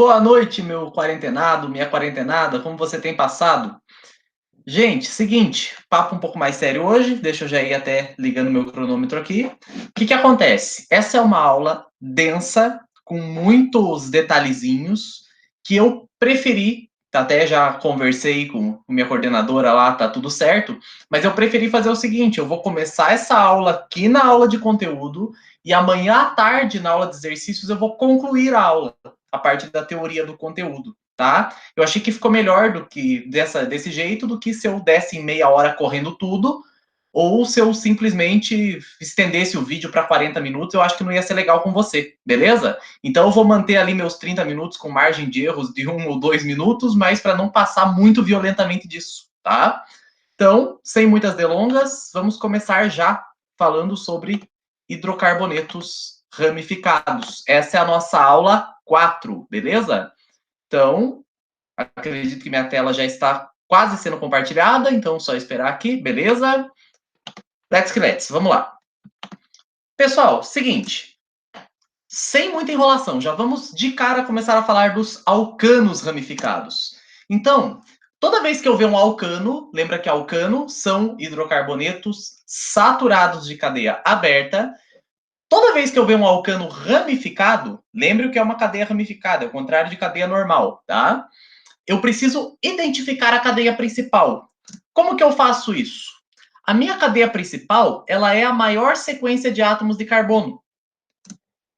Boa noite, meu quarentenado, minha quarentenada, como você tem passado? Gente, seguinte, papo um pouco mais sério hoje, deixa eu já ir até ligando meu cronômetro aqui. O que acontece? Essa é uma aula densa, com muitos detalhezinhos, que eu preferi, até já conversei com minha coordenadora lá, tá tudo certo, mas eu preferi fazer o seguinte, eu vou começar essa aula aqui na aula de conteúdo, e amanhã à tarde, na aula de exercícios, eu vou concluir a aula, a parte da teoria do conteúdo, tá? Eu achei que ficou melhor do que desse jeito do que se eu desse em meia hora correndo tudo, ou se eu simplesmente estendesse o vídeo para 40 minutos, eu acho que não ia ser legal com você, beleza? Então eu vou manter ali meus 30 minutos com margem de erros de 1 ou 2 minutos, mas para não passar muito violentamente disso, tá? Então, sem muitas delongas, vamos começar já falando sobre hidrocarbonetos ramificados. Essa é a nossa aula 4, beleza? Então, acredito que minha tela já está quase sendo compartilhada, então só esperar aqui, beleza? Let's, vamos lá. Pessoal, seguinte, sem muita enrolação, já vamos de cara começar a falar dos alcanos ramificados. Então, toda vez que eu ver um alcano, lembra que alcano são hidrocarbonetos saturados de cadeia aberta. Toda vez que eu ver um alcano ramificado, lembre o que é uma cadeia ramificada, é o contrário de cadeia normal, tá? Eu preciso identificar a cadeia principal. Como que eu faço isso? A minha cadeia principal, ela é a maior sequência de átomos de carbono.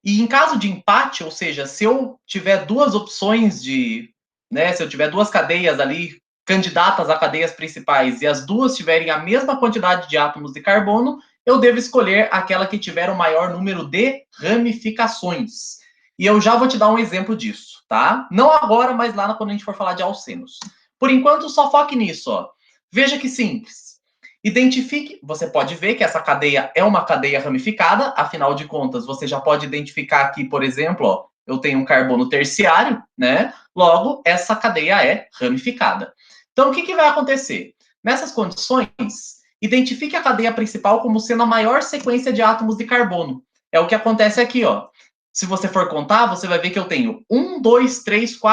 E em caso de empate, ou seja, se eu tiver duas opções se eu tiver duas cadeias ali candidatas a cadeias principais e as duas tiverem a mesma quantidade de átomos de carbono, eu devo escolher aquela que tiver o maior número de ramificações. E eu já vou te dar um exemplo disso, tá? Não agora, mas lá quando a gente for falar de alcenos. Por enquanto, só foque nisso, ó. Veja que simples. Identifique, você pode ver que essa cadeia é uma cadeia ramificada, afinal de contas, você já pode identificar aqui, por exemplo, ó, eu tenho um carbono terciário, né? Logo, essa cadeia é ramificada. Então, o que vai acontecer? Nessas condições, identifique a cadeia principal como sendo a maior sequência de átomos de carbono. É o que acontece aqui, ó. Se você for contar, você vai ver que eu tenho 5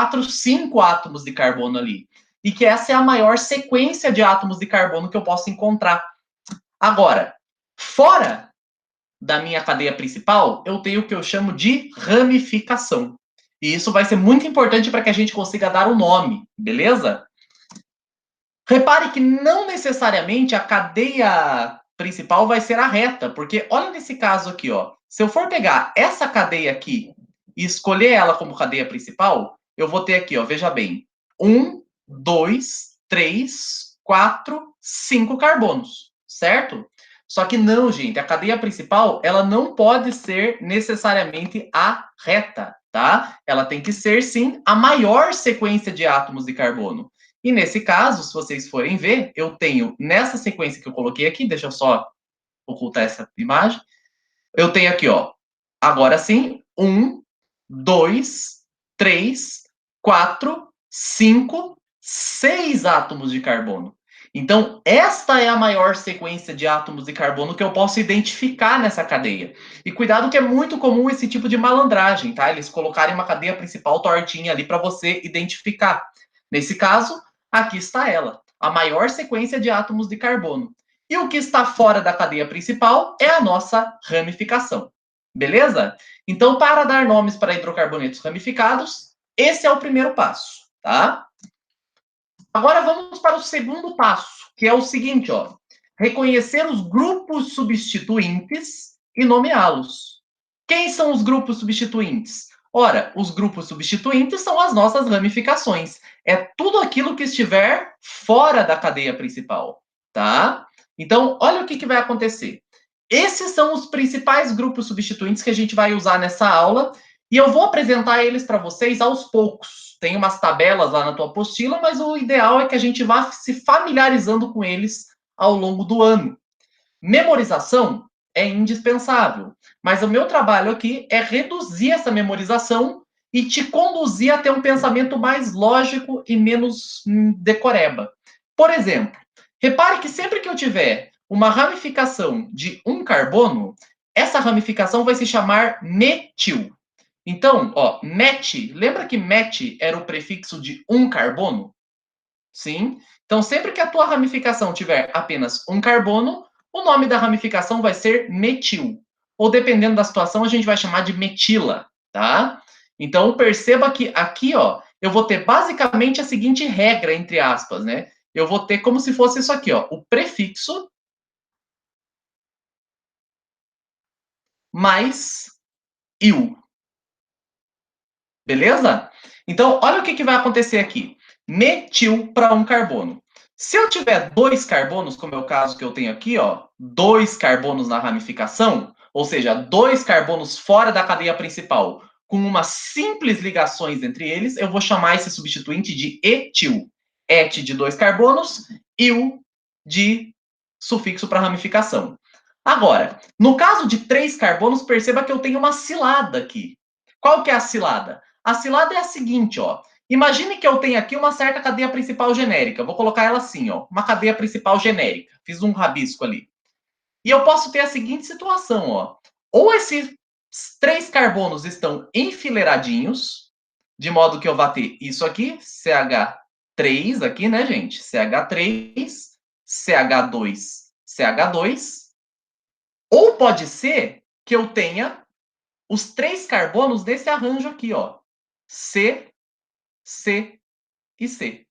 átomos de carbono ali. E que essa é a maior sequência de átomos de carbono que eu posso encontrar. Agora, fora da minha cadeia principal, eu tenho o que eu chamo de ramificação. E isso vai ser muito importante para que a gente consiga dar um nome, beleza? Repare que não necessariamente a cadeia principal vai ser a reta, porque olha nesse caso aqui, ó. Se eu for pegar essa cadeia aqui e escolher ela como cadeia principal, eu vou ter aqui, ó, veja bem, 1, 2, 3, 4, 5 carbonos, certo? Só que não, gente, a cadeia principal, ela não pode ser necessariamente a reta, tá? Ela tem que ser, sim, a maior sequência de átomos de carbono. E nesse caso, se vocês forem ver, eu tenho nessa sequência que eu coloquei aqui, deixa eu só ocultar essa imagem, eu tenho aqui, ó, agora sim, 1, 2, 3, 4, 5, 6 átomos de carbono. Então, esta é a maior sequência de átomos de carbono que eu posso identificar nessa cadeia. E cuidado que é muito comum esse tipo de malandragem, tá? Eles colocarem uma cadeia principal tortinha ali para você identificar. Nesse caso, aqui está ela, a maior sequência de átomos de carbono. E o que está fora da cadeia principal é a nossa ramificação. Beleza? Então, para dar nomes para hidrocarbonetos ramificados, esse é o primeiro passo, tá? Agora vamos para o segundo passo, que é o seguinte, ó. Reconhecer os grupos substituintes e nomeá-los. Quem são os grupos substituintes? Ora, os grupos substituintes são as nossas ramificações. É tudo aquilo que estiver fora da cadeia principal, tá? Então, olha o que vai acontecer. Esses são os principais grupos substituintes que a gente vai usar nessa aula e eu vou apresentar eles para vocês aos poucos. Tem umas tabelas lá na tua apostila, mas o ideal é que a gente vá se familiarizando com eles ao longo do ano. Memorização é indispensável, mas o meu trabalho aqui é reduzir essa memorização e te conduzir a ter um pensamento mais lógico e menos decoreba. Por exemplo, repare que sempre que eu tiver uma ramificação de um carbono, essa ramificação vai se chamar metil. Então, ó, met, lembra que met era o prefixo de um carbono? Sim. Então, sempre que a tua ramificação tiver apenas um carbono, o nome da ramificação vai ser metil. Ou dependendo da situação, a gente vai chamar de metila, tá? Então, perceba que aqui, ó, eu vou ter basicamente a seguinte regra, entre aspas, né? Eu vou ter como se fosse isso aqui, ó, o prefixo mais il. Beleza? Então, olha o que vai acontecer aqui. Metil para um carbono. Se eu tiver dois carbonos, como é o caso que eu tenho aqui, ó, dois carbonos na ramificação, ou seja, dois carbonos fora da cadeia principal, com umas simples ligações entre eles, eu vou chamar esse substituinte de etil. Et de dois carbonos, il de sufixo para ramificação. Agora, no caso de três carbonos, perceba que eu tenho uma cilada aqui. Qual que é a cilada? A cilada é a seguinte, ó. Imagine que eu tenho aqui uma certa cadeia principal genérica. Vou colocar ela assim, ó. Uma cadeia principal genérica. Fiz um rabisco ali. E eu posso ter a seguinte situação, ó. Ou esses três carbonos estão enfileiradinhos, de modo que eu vá ter isso aqui, CH3 aqui, né, gente? CH3, CH2, CH2. Ou pode ser que eu tenha os três carbonos desse arranjo aqui, ó. C, C e C.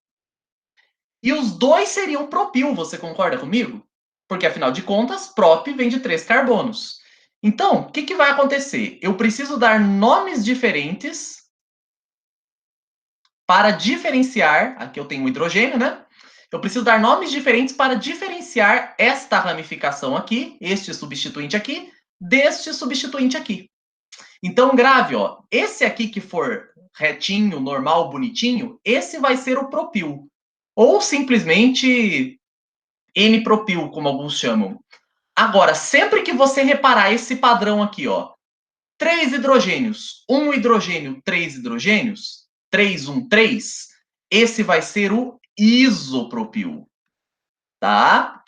E os dois seriam propil, você concorda comigo? Porque, afinal de contas, prop vem de três carbonos. Então, o que vai acontecer? Eu preciso dar nomes diferentes para diferenciar. Aqui eu tenho um hidrogênio, né? Eu preciso dar nomes diferentes para diferenciar esta ramificação aqui, este substituinte aqui, deste substituinte aqui. Então, grave, ó. Esse aqui que for retinho, normal, bonitinho, esse vai ser o propil. Ou simplesmente N-propil, como alguns chamam. Agora, sempre que você reparar esse padrão aqui, ó, três hidrogênios, um hidrogênio, três hidrogênios, 3, 1, 3, esse vai ser o isopropil, tá?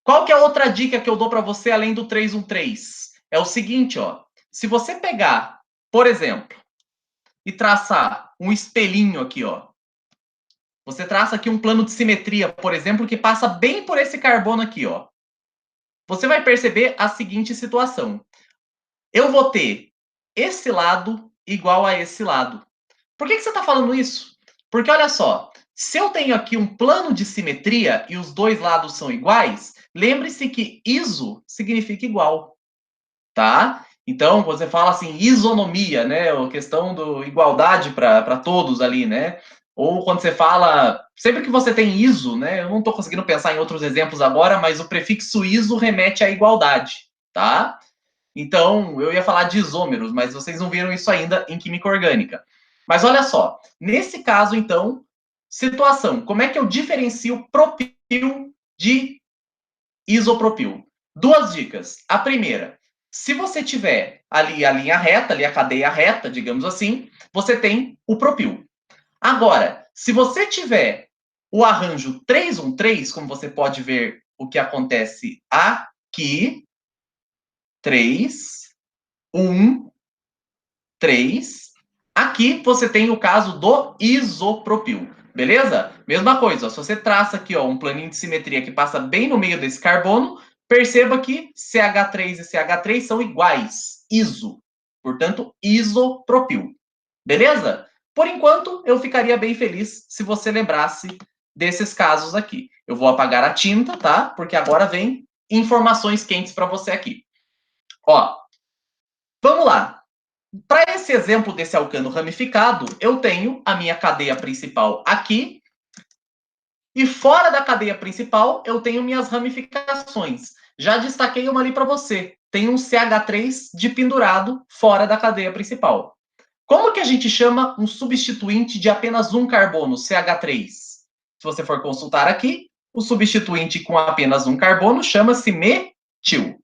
Qual que é a outra dica que eu dou para você além do 3, 1, 3? É o seguinte, ó, se você pegar, por exemplo, e traçar um espelhinho aqui, ó, você traça aqui um plano de simetria, por exemplo, que passa bem por esse carbono aqui, ó. Você vai perceber a seguinte situação. Eu vou ter esse lado igual a esse lado. Por que você está falando isso? Porque olha só, se eu tenho aqui um plano de simetria e os dois lados são iguais, lembre-se que iso significa igual, tá? Então, você fala assim, isonomia, né? A questão do igualdade para todos ali, né? Ou quando você fala, sempre que você tem iso, né? Eu não estou conseguindo pensar em outros exemplos agora, mas o prefixo iso remete à igualdade, tá? Então, eu ia falar de isômeros, mas vocês não viram isso ainda em química orgânica. Mas olha só, nesse caso, então, situação, como é que eu diferencio propil de isopropil? Duas dicas. A primeira, se você tiver ali a linha reta, ali a cadeia reta, digamos assim, você tem o propil. Agora, se você tiver o arranjo 3-1-3, como você pode ver o que acontece aqui, 3, 1, 3. Aqui você tem o caso do isopropil, beleza? Mesma coisa, ó, se você traça aqui ó, um planinho de simetria que passa bem no meio desse carbono, perceba que CH3 e CH3 são iguais, iso. Portanto, isopropil. Beleza? Por enquanto, eu ficaria bem feliz se você lembrasse desses casos aqui. Eu vou apagar a tinta, tá? Porque agora vem informações quentes para você aqui. Ó, vamos lá. Para esse exemplo desse alcano ramificado, eu tenho a minha cadeia principal aqui, e fora da cadeia principal, eu tenho minhas ramificações. Já destaquei uma ali para você. Tem um CH3 de pendurado fora da cadeia principal. Como que a gente chama um substituinte de apenas um carbono, CH3? Se você for consultar aqui, o substituinte com apenas um carbono chama-se metil.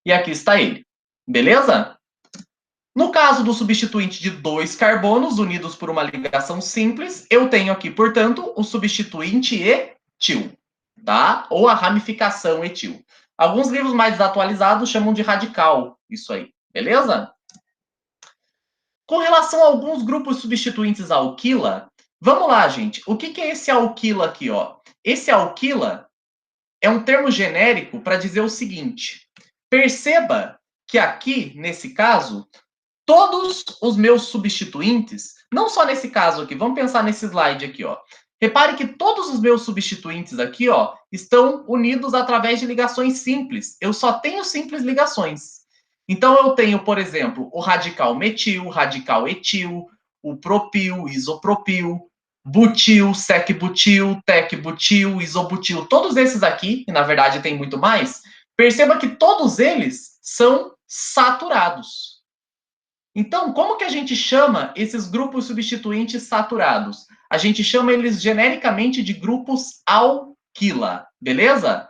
E aqui está ele. Beleza? No caso do substituinte de dois carbonos unidos por uma ligação simples, eu tenho aqui, portanto, o substituinte etil, tá? Ou a ramificação etil. Alguns livros mais atualizados chamam de radical isso aí, beleza? Com relação a alguns grupos substituintes alquila, vamos lá, gente. O que é esse alquila aqui, ó? Esse alquila é um termo genérico para dizer o seguinte: perceba que aqui, nesse caso, todos os meus substituintes, não só nesse caso aqui, vamos pensar nesse slide aqui, ó. Repare que todos os meus substituintes aqui, ó, estão unidos através de ligações simples. Eu só tenho simples ligações. Então eu tenho, por exemplo, o radical metil, o radical etil, o propil, isopropil, butil, secbutil, tecbutil, isobutil, todos esses aqui, e na verdade tem muito mais, perceba que todos eles são saturados. Então, como que a gente chama esses grupos substituintes saturados? A gente chama eles genericamente de grupos alquila, beleza?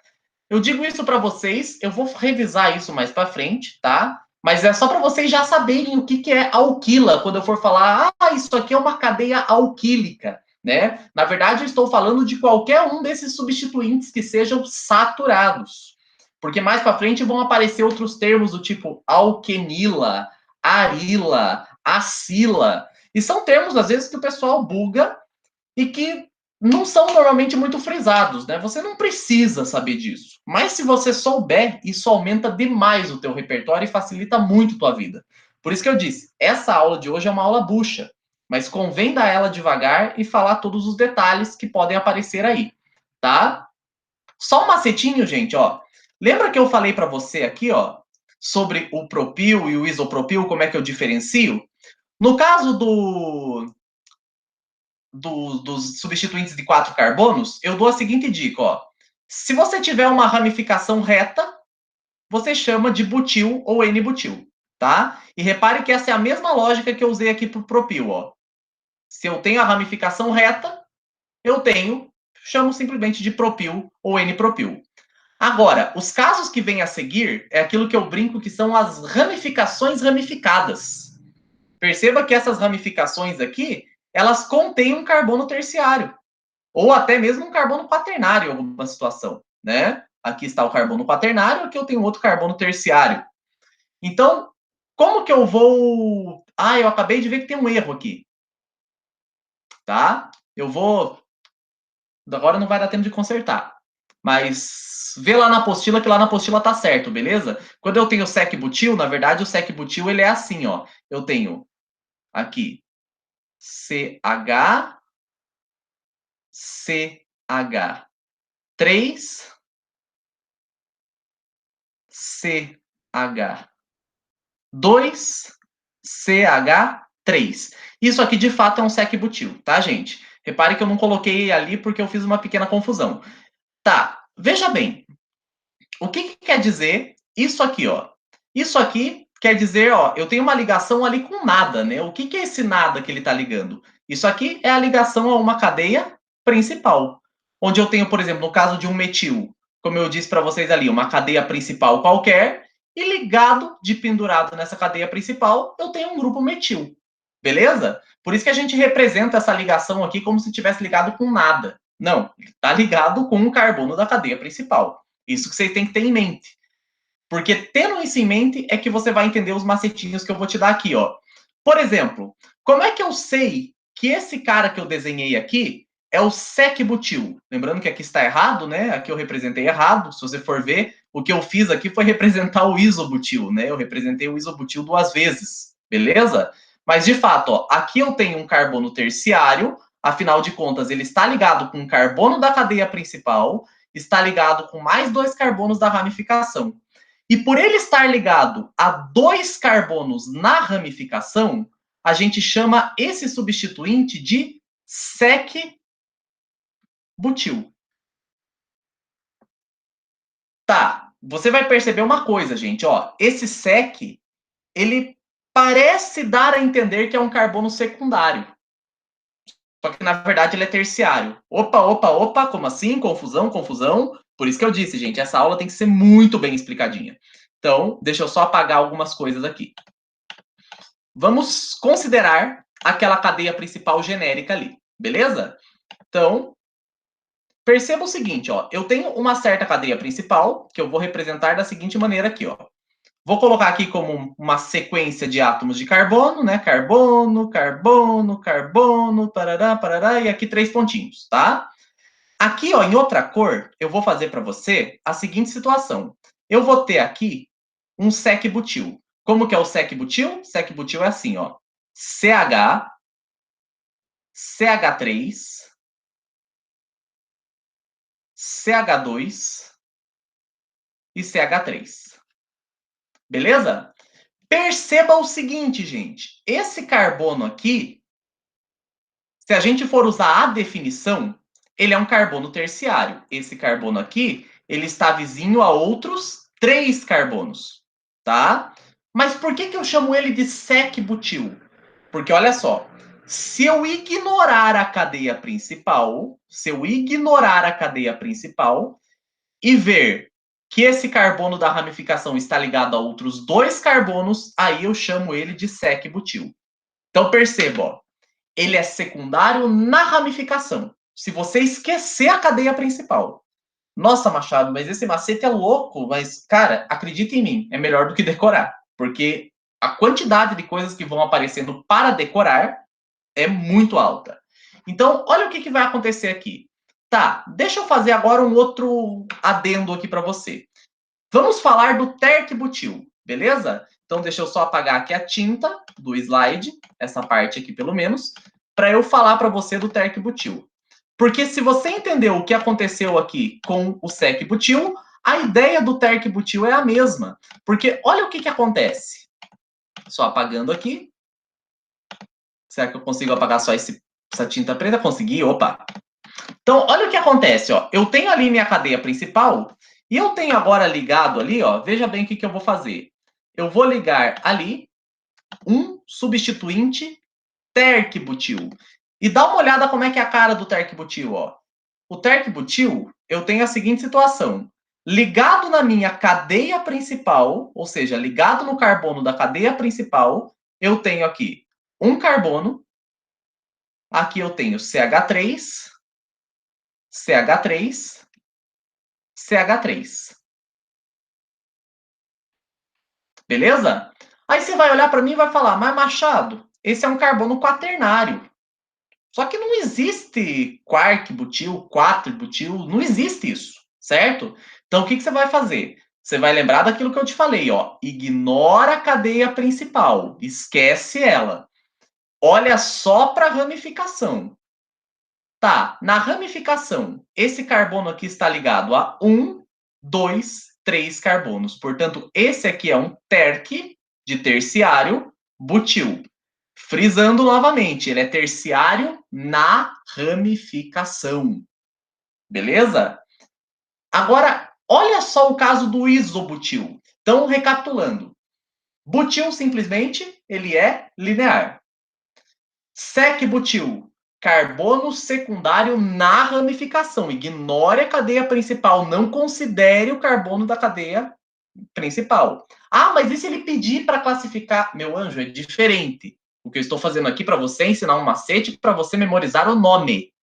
Eu digo isso para vocês, eu vou revisar isso mais para frente, tá? Mas é só para vocês já saberem o que é alquila, quando eu for falar, isso aqui é uma cadeia alquílica, né? Na verdade, eu estou falando de qualquer um desses substituintes que sejam saturados. Porque mais para frente vão aparecer outros termos do tipo alquenila, arila, acila. E são termos, às vezes, que o pessoal buga e que não são normalmente muito frisados, né? Você não precisa saber disso. Mas se você souber, isso aumenta demais o teu repertório e facilita muito a tua vida. Por isso que eu disse, essa aula de hoje é uma aula bucha, mas convém dar ela devagar e falar todos os detalhes que podem aparecer aí, tá? Só um macetinho, gente, ó. Lembra que eu falei para você aqui, ó, sobre o propil e o isopropil, como é que eu diferencio? No caso dos substituintes de 4 carbonos, eu dou a seguinte dica, ó. Se você tiver uma ramificação reta, você chama de butil ou N-butil, tá? E repare que essa é a mesma lógica que eu usei aqui para o propil, ó. Se eu tenho a ramificação reta, chamo simplesmente de propil ou N-propil. Agora, os casos que vêm a seguir é aquilo que eu brinco que são as ramificações ramificadas. Perceba que essas ramificações aqui, elas contêm um carbono terciário, ou até mesmo um carbono quaternário em alguma situação, né? Aqui está o carbono quaternário, aqui eu tenho outro carbono terciário. Então, como que eu vou... eu acabei de ver que tem um erro aqui, tá? Eu vou... Agora não vai dar tempo de consertar. Mas vê lá na apostila, que lá na apostila tá certo, beleza? Quando eu tenho sec-butil, na verdade o sec-butil ele é assim, ó. Eu tenho aqui CH, CH3, CH2, CH3. Isso aqui de fato é um sec-butil, tá, gente? Repare que eu não coloquei ali porque eu fiz uma pequena confusão. Tá, veja bem. O que quer dizer isso aqui, ó? Isso aqui quer dizer, ó, eu tenho uma ligação ali com nada, né? O que é esse nada que ele está ligando? Isso aqui é a ligação a uma cadeia principal. Onde eu tenho, por exemplo, no caso de um metil, como eu disse para vocês ali, uma cadeia principal qualquer, e ligado de pendurado nessa cadeia principal, eu tenho um grupo metil. Beleza? Por isso que a gente representa essa ligação aqui como se tivesse ligado com nada. Não, ele está ligado com o carbono da cadeia principal. Isso que você tem que ter em mente. Porque tendo isso em mente é que você vai entender os macetinhos que eu vou te dar aqui, ó. Por exemplo, como é que eu sei que esse cara que eu desenhei aqui é o sec-butil? Lembrando que aqui está errado, né? Aqui eu representei errado. Se você for ver, o que eu fiz aqui foi representar o isobutil, né? Eu representei o isobutil 2 vezes, beleza? Mas de fato, ó, aqui eu tenho um carbono terciário, afinal de contas, ele está ligado com o carbono da cadeia principal, está ligado com mais 2 carbonos da ramificação. E por ele estar ligado a 2 carbonos na ramificação, a gente chama esse substituinte de sec-butil. Tá, você vai perceber uma coisa, gente, ó, esse sec, ele parece dar a entender que é um carbono secundário. Só que, na verdade, ele é terciário. Opa, opa, opa, como assim? Confusão, confusão. Por isso que eu disse, gente, essa aula tem que ser muito bem explicadinha. Então, deixa eu só apagar algumas coisas aqui. Vamos considerar aquela cadeia principal genérica ali, beleza? Então, perceba o seguinte, ó. Eu tenho uma certa cadeia principal, que eu vou representar da seguinte maneira aqui, ó. Vou colocar aqui como uma sequência de átomos de carbono, né? Carbono, carbono, carbono, parará, parará, e aqui 3 pontinhos, tá? Aqui, ó, em outra cor, eu vou fazer para você a seguinte situação. Eu vou ter aqui um sec-butil. Como que é o sec-butil? Sec-butil é assim, ó. CH, CH3, CH2 e CH3. Beleza? Perceba o seguinte, gente. Esse carbono aqui, se a gente for usar a definição, ele é um carbono terciário. Esse carbono aqui, ele está vizinho a outros 3 carbonos, tá? Mas por que eu chamo ele de sec-butil? Porque olha só, se eu ignorar a cadeia principal, e ver que esse carbono da ramificação está ligado a outros 2 carbonos, aí eu chamo ele de sec-butil. Então perceba, ó, ele é secundário na ramificação. Se você esquecer a cadeia principal. Nossa, Machado, mas esse macete é louco. Mas, cara, acredita em mim, é melhor do que decorar. Porque a quantidade de coisas que vão aparecendo para decorar é muito alta. Então, olha o que vai acontecer aqui. Tá, deixa eu fazer agora um outro adendo aqui para você. Vamos falar do terc-butil, beleza? Então, deixa eu só apagar aqui a tinta do slide, essa parte aqui pelo menos, para eu falar para você do terc-butil. Porque se você entendeu o que aconteceu aqui com o sec-butil, a ideia do terc-butil é a mesma. Porque olha o que acontece. Só apagando aqui. Será que eu consigo apagar só essa tinta preta? Consegui, opa. Então, olha o que acontece, ó. Eu tenho ali minha cadeia principal e eu tenho agora ligado ali, ó. Veja bem o que eu vou fazer. Eu vou ligar ali um substituinte terc-butil. E dá uma olhada como é que é a cara do terc-butil, ó. O terc-butil, eu tenho a seguinte situação. Ligado na minha cadeia principal, ou seja, ligado no carbono da cadeia principal, eu tenho aqui um carbono. Aqui eu tenho CH3, CH3, CH3. Beleza? Aí você vai olhar para mim e vai falar, mas Machado, esse é um carbono quaternário. Só que não existe quark-butil, quatro-butil, não existe isso, certo? Então o que você vai fazer? Você vai lembrar daquilo que eu te falei, ó. Ignora a cadeia principal, esquece ela. Olha só para a ramificação. Tá, na ramificação, esse carbono aqui está ligado a 1, 2, 3 carbonos. Portanto, esse aqui é um terc de terciário butil. Frisando novamente, ele é terciário na ramificação. Beleza? Agora, olha só o caso do isobutil. Então, recapitulando. Butil, simplesmente, ele é linear. Sec-butil, carbono secundário na ramificação. Ignore a cadeia principal, não considere o carbono da cadeia principal. Ah, mas e se ele pedir para classificar? Meu anjo, é diferente. O que eu estou fazendo aqui para você é ensinar um macete para você memorizar o nome,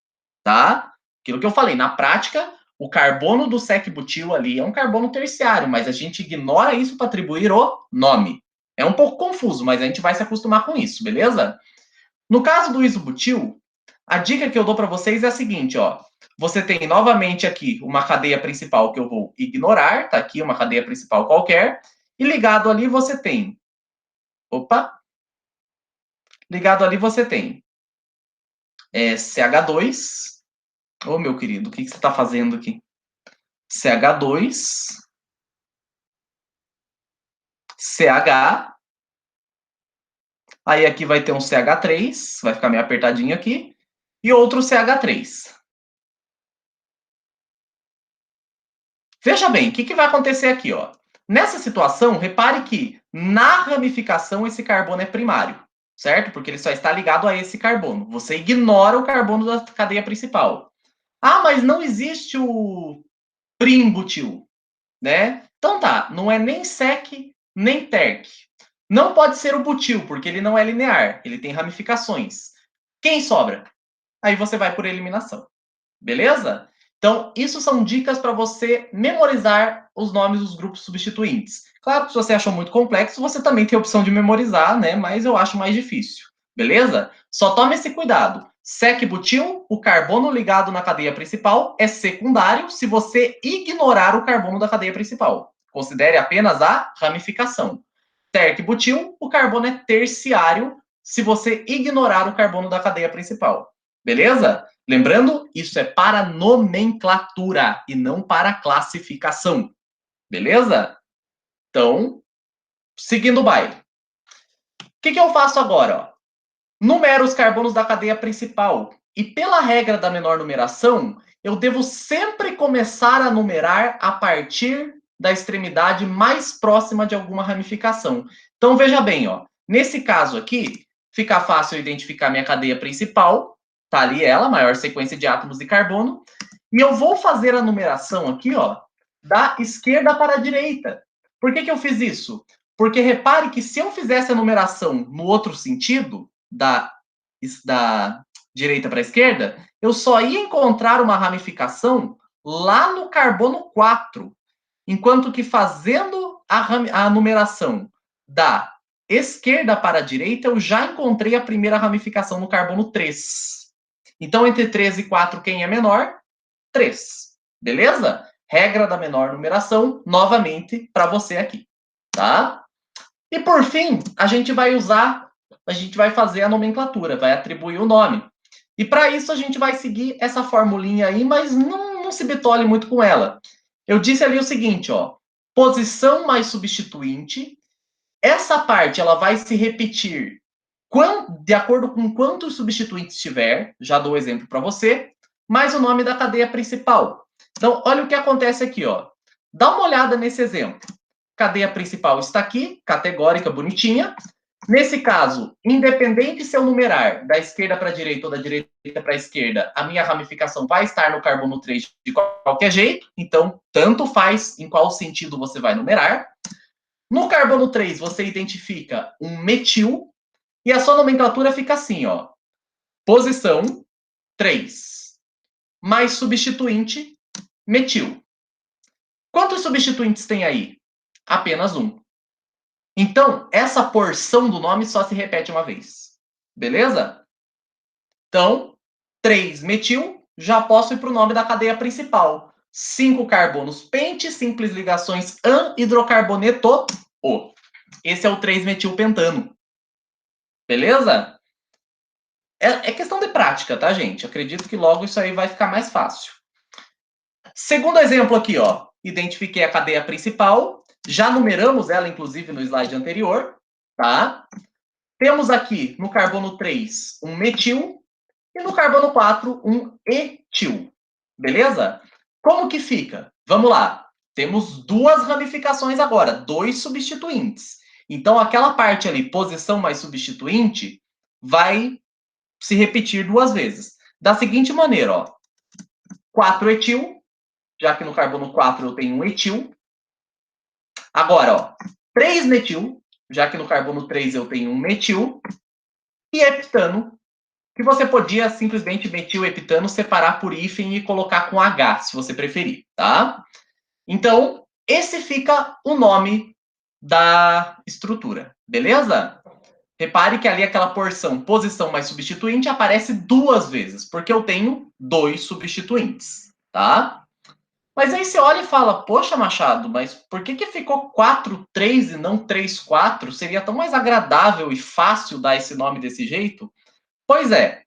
tá? Aquilo que eu falei, na prática, o carbono do sec-butil ali é um carbono terciário, mas a gente ignora isso para atribuir o nome. É um pouco confuso, mas a gente vai se acostumar com isso, beleza? No caso do isobutil, a dica que eu dou para vocês é a seguinte, ó. Você tem novamente aqui uma cadeia principal que eu vou ignorar, tá aqui uma cadeia principal qualquer, e ligado ali você tem, opa, ligado ali você tem CH2, ô meu querido, o que você está fazendo aqui? CH2, CH, aí aqui vai ter um CH3, vai ficar meio apertadinho aqui, e outro CH3. Veja bem, o que vai acontecer aqui, ó? Nessa situação, repare que na ramificação esse carbono é primário, certo? Porque ele só está ligado a esse carbono. Você ignora o carbono da cadeia principal. Ah, mas não existe o primbutil, né? Então tá, não é nem sec, nem terc. Não pode ser o butil, porque ele não é linear, ele tem ramificações. Quem sobra? Aí você vai por eliminação. Beleza? Então, isso são dicas para você memorizar os nomes dos grupos substituintes. Claro que se você achou muito complexo, você também tem a opção de memorizar, né? Mas eu acho mais difícil. Beleza? Só tome esse cuidado. Sec-butil, o carbono ligado na cadeia principal, é secundário se você ignorar o carbono da cadeia principal. Considere apenas a ramificação. Terc-butil, o carbono é terciário se você ignorar o carbono da cadeia principal. Beleza? Lembrando, isso é para nomenclatura e não para classificação. Beleza? Então, seguindo o baile. O que eu faço agora? Ó? Numero os carbonos da cadeia principal. E pela regra da menor numeração, eu devo sempre começar a numerar a partir da extremidade mais próxima de alguma ramificação. Então, veja bem, ó. Nesse caso aqui, fica fácil identificar minha cadeia principal. Tá ali ela, maior sequência de átomos de carbono. E eu vou fazer a numeração aqui, ó, da esquerda para a direita. Por que eu fiz isso? Porque repare que se eu fizesse a numeração no outro sentido, da direita para a esquerda, eu só ia encontrar uma ramificação lá no carbono 4. Enquanto que fazendo a numeração da esquerda para a direita, eu já encontrei a primeira ramificação no carbono 3. Então, entre 3 e 4, quem é menor? 3. Beleza? Regra da menor numeração, novamente, para você aqui. Tá? E por fim, a gente vai fazer a nomenclatura, vai atribuir o nome. E para isso a gente vai seguir essa formulinha aí, mas não se bitole muito com ela. Eu disse ali o seguinte, ó, posição mais substituinte. Essa parte ela vai se repetir de acordo com quantos substituintes tiver, já dou o exemplo para você, mais o nome da cadeia principal. Então, olha o que acontece aqui, ó. Dá uma olhada nesse exemplo. Cadeia principal está aqui, categórica, bonitinha. Nesse caso, independente se eu numerar da esquerda para a direita ou da direita para a esquerda, a minha ramificação vai estar no carbono 3 de qualquer jeito. Então, tanto faz em qual sentido você vai numerar. No carbono 3, você identifica um metil. E a sua nomenclatura fica assim, ó. Posição 3. Mais substituinte, metil. Quantos substituintes tem aí? Apenas um. Então, essa porção do nome só se repete uma vez. Beleza? Então, 3-metil, já posso ir para o nome da cadeia principal. 5 carbonos pente, simples ligações hidrocarboneto, O. Esse é o 3-metilpentano. Beleza? É questão de prática, tá, gente? Acredito que logo isso aí vai ficar mais fácil. Segundo exemplo aqui, ó. Identifiquei a cadeia principal. Já numeramos ela, inclusive, no slide anterior, tá? Temos aqui, no carbono 3, um metil. E no carbono 4, um etil. Beleza? Como que fica? Vamos lá. Temos duas ramificações agora, dois substituintes. Então, aquela parte ali, posição mais substituinte, vai se repetir duas vezes. Da seguinte maneira, ó. 4-etil, já que no carbono 4 eu tenho um etil. Agora, ó, 3-metil, já que no carbono 3 eu tenho um metil. E heptano, que você podia simplesmente metilheptano separar por hífen e colocar com H, se você preferir, tá? Então, esse fica o nome da estrutura, beleza? Repare que ali aquela porção posição mais substituinte aparece duas vezes, porque eu tenho dois substituintes, tá? Mas aí você olha e fala, poxa, Machado, mas por que ficou 4-3 e não 3-4? Seria tão mais agradável e fácil dar esse nome desse jeito? Pois é.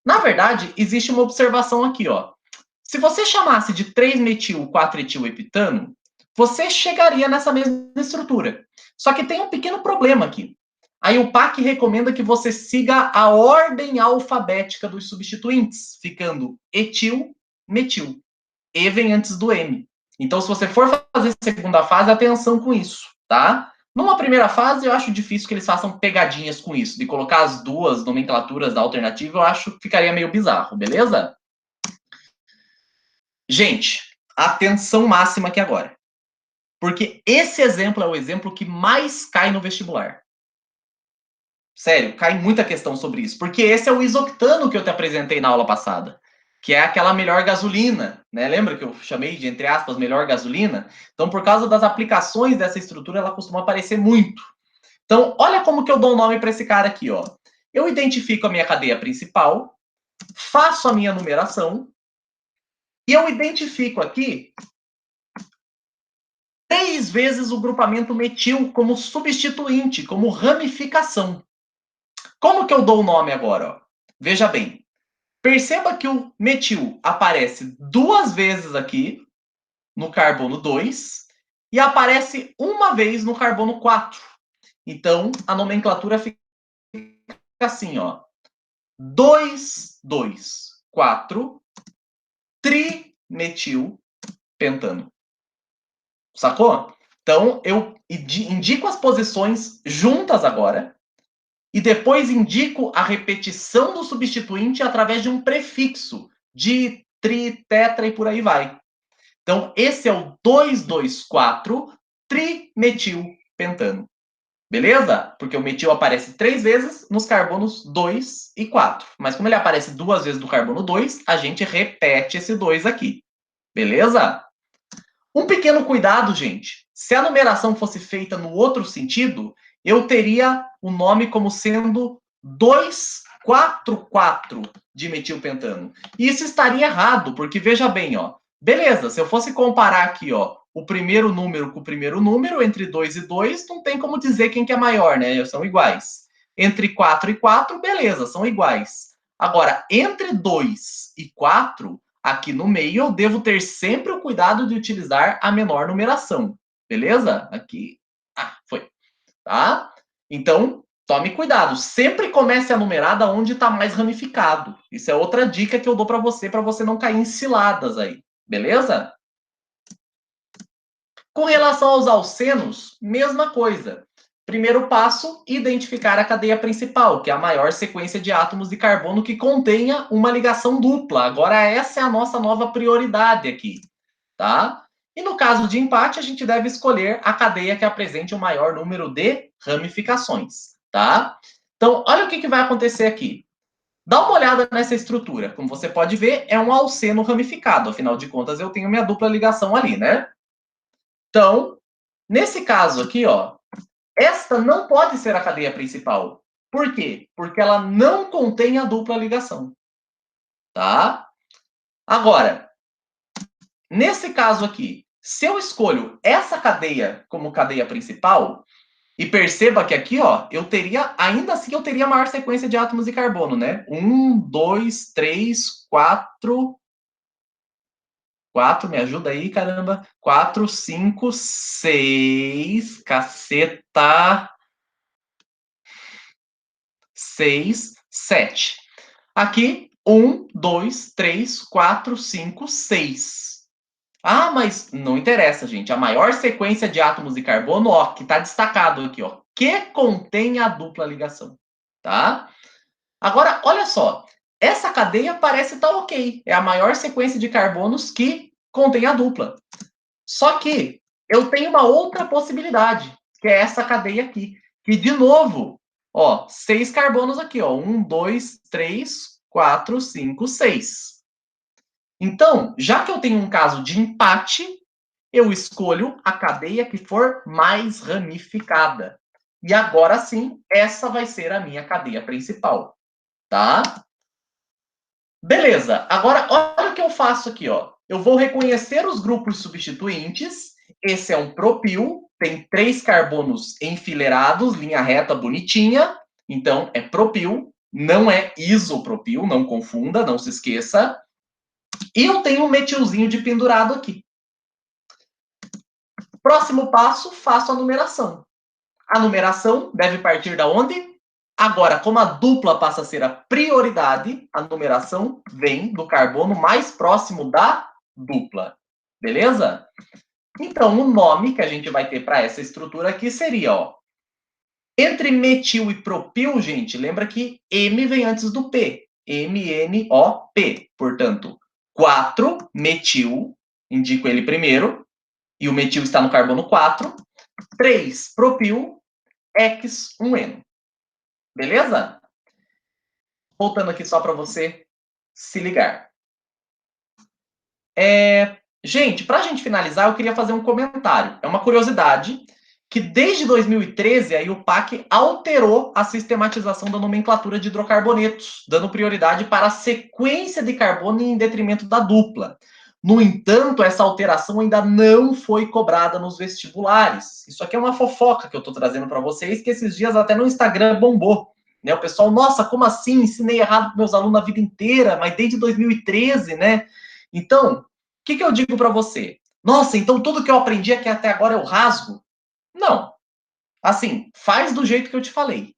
Na verdade, existe uma observação aqui, ó. Se você chamasse de 3-metil, 4-etilheptano, você chegaria nessa mesma estrutura. Só que tem um pequeno problema aqui. A IUPAC recomenda que você siga a ordem alfabética dos substituintes, ficando etil, metil. E vem antes do M. Então, se você for fazer segunda fase, atenção com isso, tá? Numa primeira fase, eu acho difícil que eles façam pegadinhas com isso. De colocar as duas nomenclaturas da alternativa, eu acho que ficaria meio bizarro, beleza? Gente, atenção máxima aqui agora. Porque esse exemplo é o exemplo que mais cai no vestibular. Sério, cai muita questão sobre isso. Porque esse é o isoctano que eu te apresentei na aula passada. que é aquela melhor gasolina, né? Lembra que eu chamei de, entre aspas, melhor gasolina? Então, por causa das aplicações dessa estrutura, ela costuma aparecer muito. Então, olha como que eu dou o nome para esse cara aqui, ó. Eu identifico a minha cadeia principal, faço a minha numeração, e eu identifico aqui 3 vezes o grupamento metil como substituinte, como ramificação. Como que eu dou o nome agora? Ó? Veja bem. Perceba que o metil aparece 2 vezes aqui no carbono 2 e aparece uma vez no carbono 4. Então, a nomenclatura fica assim, ó. 2, 2, 4, trimetil pentano. Sacou? Então, eu indico as posições juntas agora e depois indico a repetição do substituinte através de um prefixo de tri, tetra e por aí vai. Então, esse é o 2,2,4 trimetilpentano. Beleza? Porque o metil aparece 3 vezes nos carbonos 2 e 4. Mas como ele aparece 2 vezes no carbono 2, a gente repete esse 2 aqui. Beleza? Um pequeno cuidado, gente. Se a numeração fosse feita no outro sentido, eu teria o nome como sendo 2,4,4 de metilpentano. E isso estaria errado, porque veja bem, ó. Beleza, se eu fosse comparar aqui, ó, o primeiro número com o primeiro número, entre 2 e 2, não tem como dizer quem que é maior, né? São iguais. Entre 4 e 4, beleza, são iguais. Agora, entre 2 e 4, aqui no meio, eu devo ter sempre o cuidado de utilizar a menor numeração. Beleza? Aqui. Ah, foi. Tá? Então, tome cuidado. Sempre comece a numerar da onde está mais ramificado. Isso é outra dica que eu dou para você não cair em ciladas aí. Beleza? Com relação aos alcenos, mesma coisa. Primeiro passo, identificar a cadeia principal, que é a maior sequência de átomos de carbono que contenha uma ligação dupla. Agora, essa é a nossa nova prioridade aqui, tá? E no caso de empate, a gente deve escolher a cadeia que apresente o maior número de ramificações, tá? Então, olha o que vai acontecer aqui. Dá uma olhada nessa estrutura. Como você pode ver, é um alceno ramificado. Afinal de contas, eu tenho minha dupla ligação ali, né? Então, nesse caso aqui, ó, esta não pode ser a cadeia principal. Por quê? Porque ela não contém a dupla ligação. Tá? Agora, nesse caso aqui, se eu escolho essa cadeia como cadeia principal, e perceba que aqui, ó, eu teria, ainda assim, eu teria a maior sequência de átomos de carbono, né? 1, 2, 3, 4. 4, me ajuda aí, caramba. 4, 5, 6. Caceta. 6, 7. Aqui, 1, 2, 3, 4, 5, 6. Ah, mas não interessa, gente. A maior sequência de átomos de carbono, ó, que está destacado aqui, ó, que contém a dupla ligação, tá? Agora, olha só. Essa cadeia parece estar ok. É a maior sequência de carbonos que contém a dupla. Só que eu tenho uma outra possibilidade, que é essa cadeia aqui. Que, de novo, ó, 6 carbonos aqui, ó. 1, 2, 3, 4, 5, 6. Então, já que eu tenho um caso de empate, eu escolho a cadeia que for mais ramificada. E agora sim, essa vai ser a minha cadeia principal, tá? Beleza. Agora, olha o que eu faço aqui, ó. Eu vou reconhecer os grupos substituintes. Esse é um propil, tem 3 carbonos enfileirados, linha reta bonitinha. Então, é propil, não é isopropil, não confunda, não se esqueça. E eu tenho um metilzinho de pendurado aqui. Próximo passo, faço a numeração. A numeração deve partir da onde? Agora, como a dupla passa a ser a prioridade, a numeração vem do carbono mais próximo da dupla. Beleza? Então, o nome que a gente vai ter para essa estrutura aqui seria, ó, entre metil e propil, gente, lembra que M vem antes do P. MNOP. Portanto, 4-metil, indico ele primeiro, e o metil está no carbono 4. 3-propil, X1N. Beleza? Voltando aqui só para você se ligar. Gente, para a gente finalizar, eu queria fazer um comentário. É uma curiosidade que desde 2013 a IUPAC alterou a sistematização da nomenclatura de hidrocarbonetos, dando prioridade para a sequência de carbono em detrimento da dupla. No entanto, essa alteração ainda não foi cobrada nos vestibulares. Isso aqui é uma fofoca que eu estou trazendo para vocês, que esses dias até no Instagram bombou. Né? O pessoal, nossa, como assim? Ensinei errado para meus alunos a vida inteira, mas desde 2013, né? Então, o que eu digo para você? Nossa, então tudo que eu aprendi aqui até agora eu rasgo? Não. Assim, faz do jeito que eu te falei.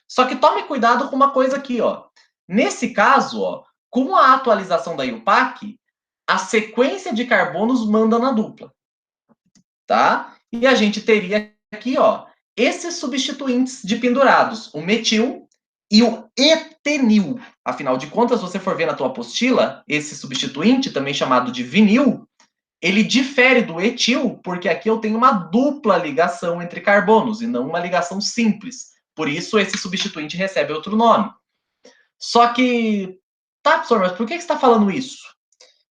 Só que tome cuidado com uma coisa aqui, ó. Nesse caso, ó, com a atualização da IUPAC, a sequência de carbonos manda na dupla, tá? E a gente teria aqui, ó, esses substituintes de pendurados, o metil e o etenil. Afinal de contas, se você for ver na tua apostila, esse substituinte, também chamado de vinil, ele difere do etil, porque aqui eu tenho uma dupla ligação entre carbonos e não uma ligação simples. Por isso, esse substituinte recebe outro nome. Só que, tá, professor, mas por que você está falando isso?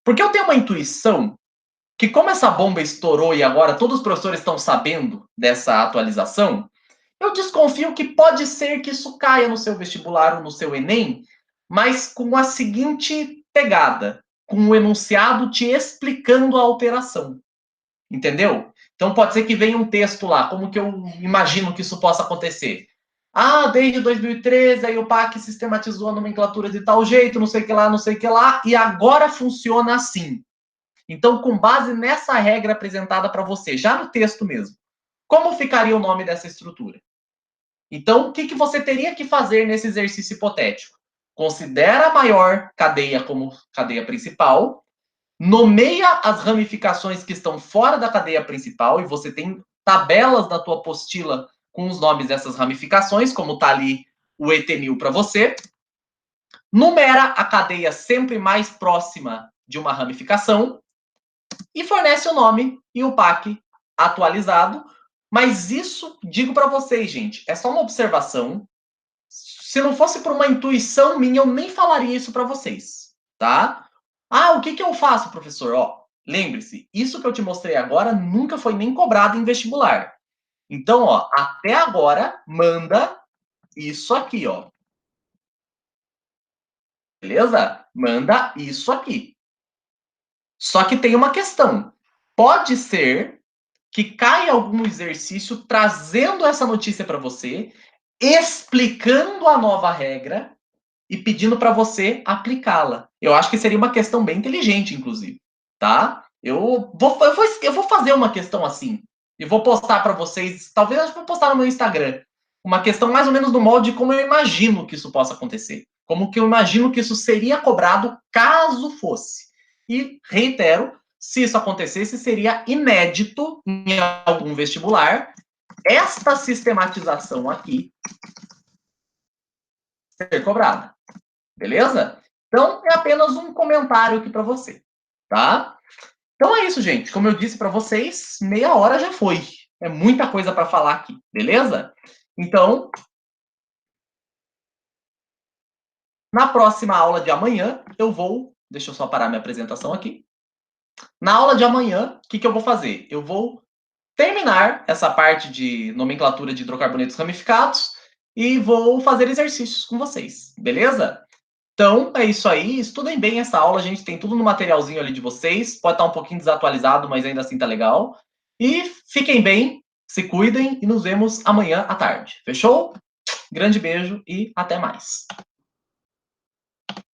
Porque eu tenho uma intuição que, como essa bomba estourou e agora todos os professores estão sabendo dessa atualização, eu desconfio que pode ser que isso caia no seu vestibular ou no seu Enem, mas com a seguinte pegada, com um enunciado te explicando a alteração. Entendeu? Então pode ser que venha um texto lá, como que eu imagino que isso possa acontecer. Ah, desde 2013 aí o PAC sistematizou a nomenclatura de tal jeito, não sei o que lá, não sei o que lá, e agora funciona assim. Então, com base nessa regra apresentada para você, já no texto mesmo, como ficaria o nome dessa estrutura? Então, o que você teria que fazer nesse exercício hipotético? Considera a maior cadeia como cadeia principal, nomeia as ramificações que estão fora da cadeia principal, e você tem tabelas na tua apostila com os nomes dessas ramificações, como está ali o etenil para você. Numera a cadeia sempre mais próxima de uma ramificação e fornece o nome e o PAC atualizado. Mas isso, digo para vocês, gente, é só uma observação. Se não fosse por uma intuição minha, eu nem falaria isso para vocês, tá? Ah, o que eu faço, professor? Ó, lembre-se, isso que eu te mostrei agora nunca foi nem cobrado em vestibular. Então, ó, até agora, manda isso aqui, ó. Beleza? Manda isso aqui. Só que tem uma questão. Pode ser que caia algum exercício trazendo essa notícia para você, explicando a nova regra e pedindo para você aplicá-la. Eu acho que seria uma questão bem inteligente, inclusive, tá? Eu vou fazer uma questão assim e vou postar para vocês. Talvez eu vou postar no meu Instagram uma questão mais ou menos do molde de como eu imagino que isso possa acontecer, como que eu imagino que isso seria cobrado caso fosse. E reitero, se isso acontecesse, seria inédito em algum vestibular esta sistematização aqui ser cobrada. Beleza? Então, é apenas um comentário aqui para você, tá? Então é isso, gente. Como eu disse para vocês, meia hora já foi. É muita coisa para falar aqui, beleza? Então, na próxima aula de amanhã, eu vou... Deixa eu só parar minha apresentação aqui. Na aula de amanhã, o que eu vou fazer? Eu vou terminar essa parte de nomenclatura de hidrocarbonetos ramificados e vou fazer exercícios com vocês, beleza? Então, é isso aí. Estudem bem essa aula, a gente tem tudo no materialzinho ali de vocês. Pode estar um pouquinho desatualizado, mas ainda assim tá legal. E fiquem bem, se cuidem e nos vemos amanhã à tarde. Fechou? Grande beijo e até mais.